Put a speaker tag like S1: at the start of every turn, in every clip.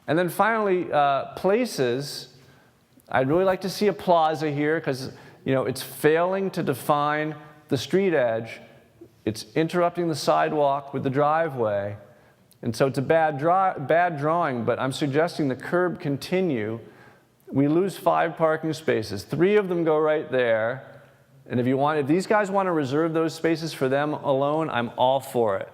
S1: And then finally, places. I'd really like to see a plaza here because it's failing to define the street edge. It's interrupting the sidewalk with the driveway. And so it's a bad drawing, but I'm suggesting the curb continue. We lose 5 parking spaces. 3 of them go right there. And if these guys want to reserve those spaces for them alone, I'm all for it,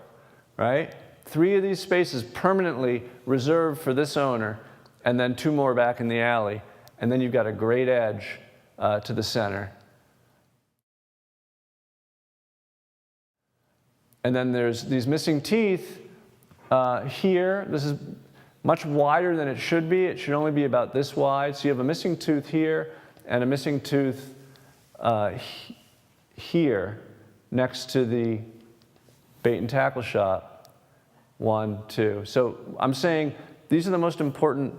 S1: right? 3 of these spaces permanently reserved for this owner, and then 2 more back in the alley. And then you've got a great edge to the center. And then there's these missing teeth here. This is much wider than it should be. It should only be about this wide. So you have a missing tooth here and a missing tooth here next to the bait and tackle shop. 1, 2. So I'm saying these are the most important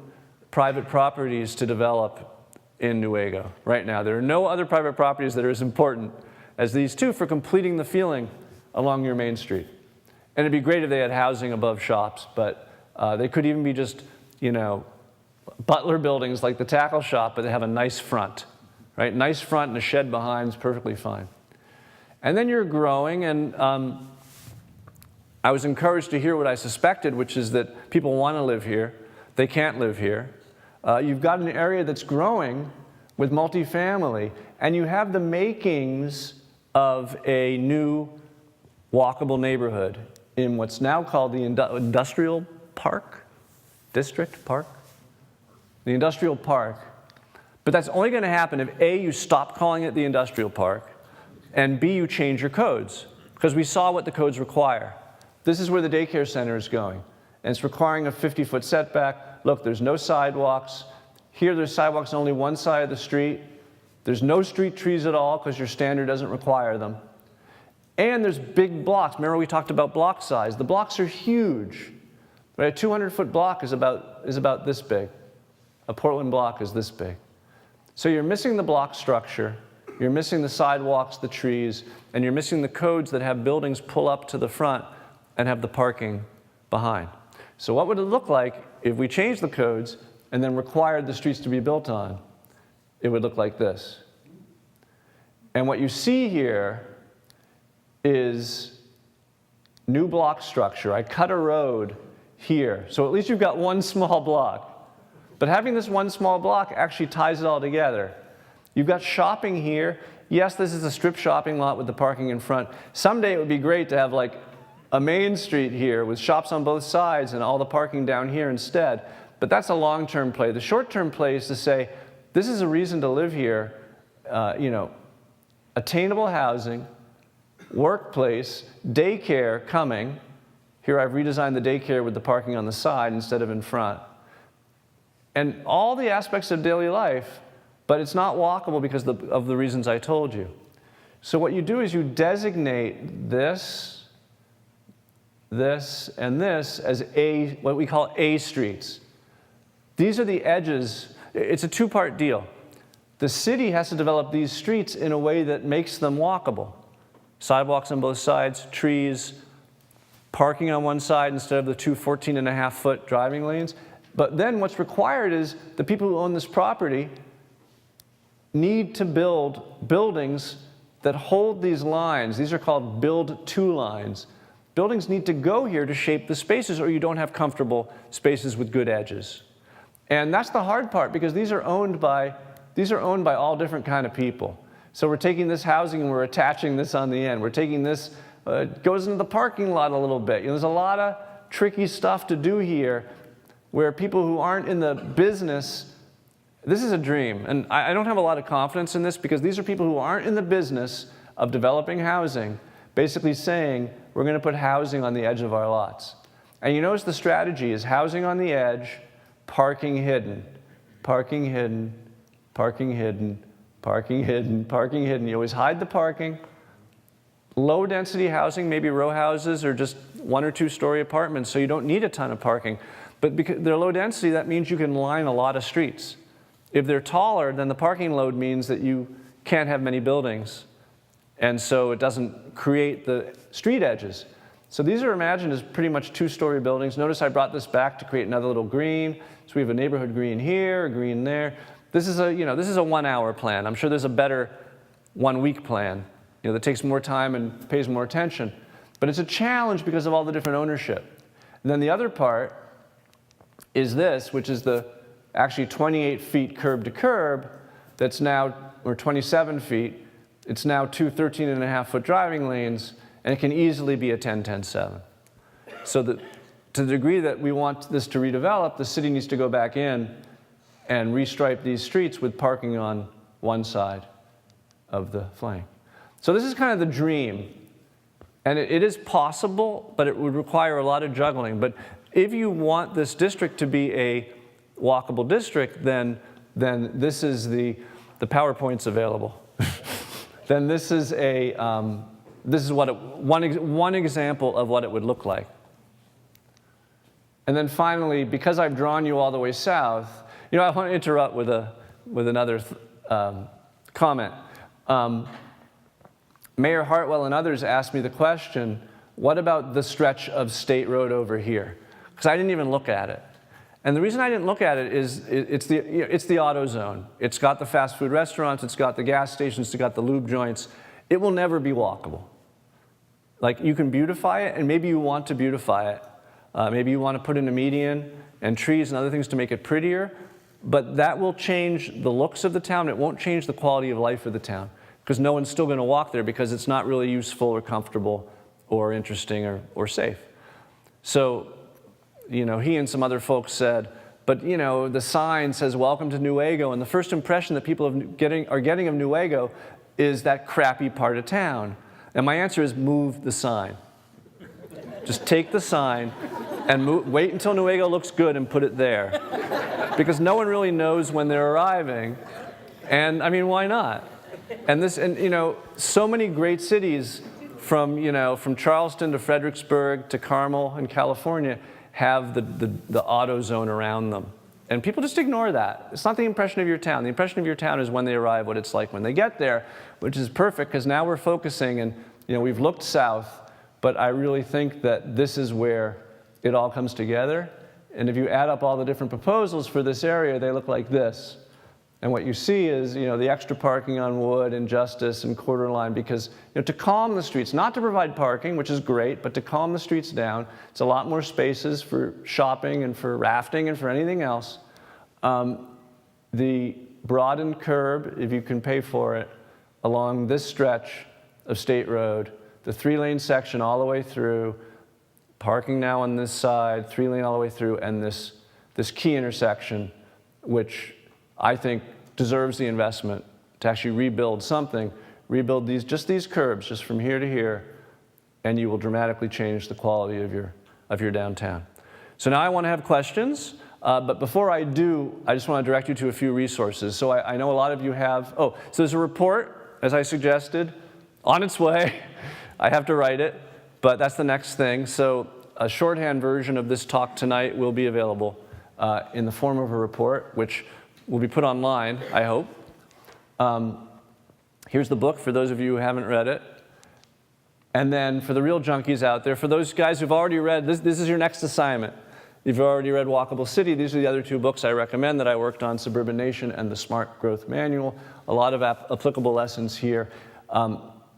S1: private properties to develop in Newaygo right now. There are no other private properties that are as important as these 2 for completing the feeling along your main street. And it'd be great if they had housing above shops, but they could even be just, butler buildings like the tackle shop, but they have a nice front, right? Nice front and a shed behind is perfectly fine. And then you're growing, and I was encouraged to hear what I suspected, which is that people want to live here. They can't live here. You've got an area that's growing with multifamily, and you have the makings of a new walkable neighborhood in what's now called the Industrial Park? District Park? The Industrial Park. But that's only going to happen if A, you stop calling it the Industrial Park, and B, you change your codes. Because we saw what the codes require. This is where the daycare center is going. And it's requiring a 50-foot setback. Look, there's no sidewalks. Here, there's sidewalks on only one side of the street. There's no street trees at all because your standard doesn't require them. And there's big blocks. Remember we talked about block size. The blocks are huge. Right? A 200-foot block is about this big. A Portland block is this big. So you're missing the block structure. You're missing the sidewalks, the trees, and you're missing the codes that have buildings pull up to the front and have the parking behind. So what would it look like if we changed the codes and then required the streets to be built on? It would look like this. And what you see here is new block structure. I cut a road here, so at least you've got one small block. But having this one small block actually ties it all together. You've got shopping here. Yes, this is a strip shopping lot with the parking in front. Someday it would be great to have like a main street here with shops on both sides and all the parking down here instead. But that's a long-term play. The short-term play is to say, this is a reason to live here, attainable housing, workplace, daycare coming. Here I've redesigned the daycare with the parking on the side instead of in front. And all the aspects of daily life, but it's not walkable because of the reasons I told you. So what you do is you designate this, and this as what we call A streets. These are the edges. It's a 2-part deal. The city has to develop these streets in a way that makes them walkable. Sidewalks on both sides, trees, parking on one side instead of the 2 14.5-foot driving lanes. But then what's required is the people who own this property need to build buildings that hold these lines. These are called build-to lines. Buildings need to go here to shape the spaces, or you don't have comfortable spaces with good edges. And that's the hard part, because these are owned by all different kind of people. So we're taking this housing and we're attaching this on the end. We're taking this, it goes into the parking lot a little bit. There's a lot of tricky stuff to do here where people who aren't in the business, this is a dream. And I don't have a lot of confidence in this because these are people who aren't in the business of developing housing, basically saying, we're going to put housing on the edge of our lots. And you notice the strategy is housing on the edge, parking hidden, parking hidden, parking hidden, parking hidden, parking hidden. You always hide the parking. Low density housing, maybe row houses or just 1 or 2 story apartments, so you don't need a ton of parking. But because they're low density, that means you can line a lot of streets. If they're taller, then the parking load means that you can't have many buildings. And so it doesn't create the street edges. So these are imagined as pretty much two-story buildings. Notice I brought this back to create another little green. So we have a neighborhood green here, a green there. This is a, this is a 1 hour plan. I'm sure there's a better 1 week plan, that takes more time and pays more attention. But it's a challenge because of all the different ownership. And then the other part is this, which is the actually 28 feet curb to curb that's now, or 27 feet. It's now two 13.5-foot driving lanes, and it can easily be a 10-10-7. So that to the degree that we want this to redevelop, the city needs to go back in and restripe these streets with parking on one side of the flank. So this is kind of the dream. And it is possible, but it would require a lot of juggling. But if you want this district to be a walkable district, then this is the PowerPoint's available. Then this is what one example of what it would look like. And then finally, because I've drawn you all the way south, I want to interrupt with another comment. Mayor Hartwell and others asked me the question, what about the stretch of State Road over here? Because I didn't even look at it. And the reason I didn't look at it is it's the auto zone. It's got the fast food restaurants, it's got the gas stations, it's got the lube joints. It will never be walkable. Like, you can beautify it, and maybe you want to beautify it. Maybe you want to put in a median and trees and other things to make it prettier, but that will change the looks of the town. It won't change the quality of life of the town, because no one's still going to walk there because it's not really useful or comfortable or interesting or safe. So, he and some other folks said, but the sign says "Welcome to Newaygo," and the first impression that people are getting of Newaygo is that crappy part of town. And my answer is move the sign. Just take the sign and wait until Newaygo looks good and put it there. Because no one really knows when they're arriving. And I mean, why not? And so many great cities from Charleston to Fredericksburg to Carmel in California have the auto zone around them. And people just ignore that. It's not the impression of your town. The impression of your town is when they arrive, what it's like when they get there, which is perfect because now we're focusing and we've looked south, but I really think that this is where it all comes together. And if you add up all the different proposals for this area, they look like this. And what you see is, the extra parking on Wood and Justice and Quarter Line, because, to calm the streets, not to provide parking, which is great, but to calm the streets down. It's a lot more spaces for shopping and for rafting and for anything else. The broadened curb, if you can pay for it, along this stretch of State Road, the 3-lane section all the way through, parking now on this side, 3-lane all the way through, and this key intersection, which I think deserves the investment to actually rebuild something. Rebuild these curbs, just from here to here, and you will dramatically change the quality of your downtown. So now I want to have questions, but before I do, I just want to direct you to a few resources. So I know a lot of you have, so there's a report, as I suggested, on its way. I have to write it, but that's the next thing. So a shorthand version of this talk tonight will be available in the form of a report, which will be put online, I hope. Here's the book for those of you who haven't read it. And then for the real junkies out there, for those guys who've already read, this is your next assignment. If you've already read Walkable City, these are the other two books I recommend that I worked on, Suburban Nation and The Smart Growth Manual. A lot of applicable lessons here.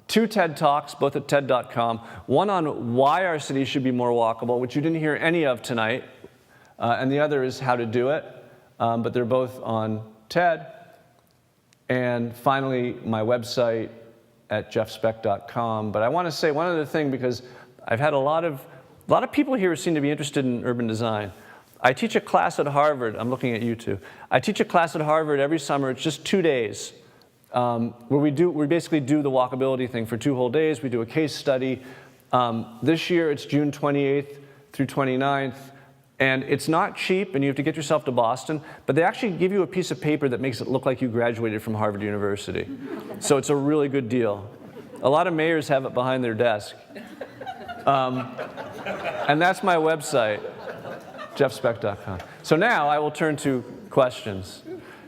S1: 2 TED Talks, both at TED.com. One on why our city should be more walkable, which you didn't hear any of tonight. And the other is how to do it. But they're both on TED. And finally, my website at jeffspeck.com. But I want to say one other thing, because I've had a lot of people here who seem to be interested in urban design. I teach a class at Harvard. I'm looking at you two. I teach a class at Harvard every summer. It's just 2 days, where we basically do the walkability thing for 2 whole days. We do a case study. This year, it's June 28th through 29th. And it's not cheap, and you have to get yourself to Boston, but they actually give you a piece of paper that makes it look like you graduated from Harvard University. So it's a really good deal. A lot of mayors have it behind their desk. And that's my website, jeffspeck.com. So now I will turn to questions.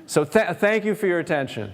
S1: So thank you for your attention.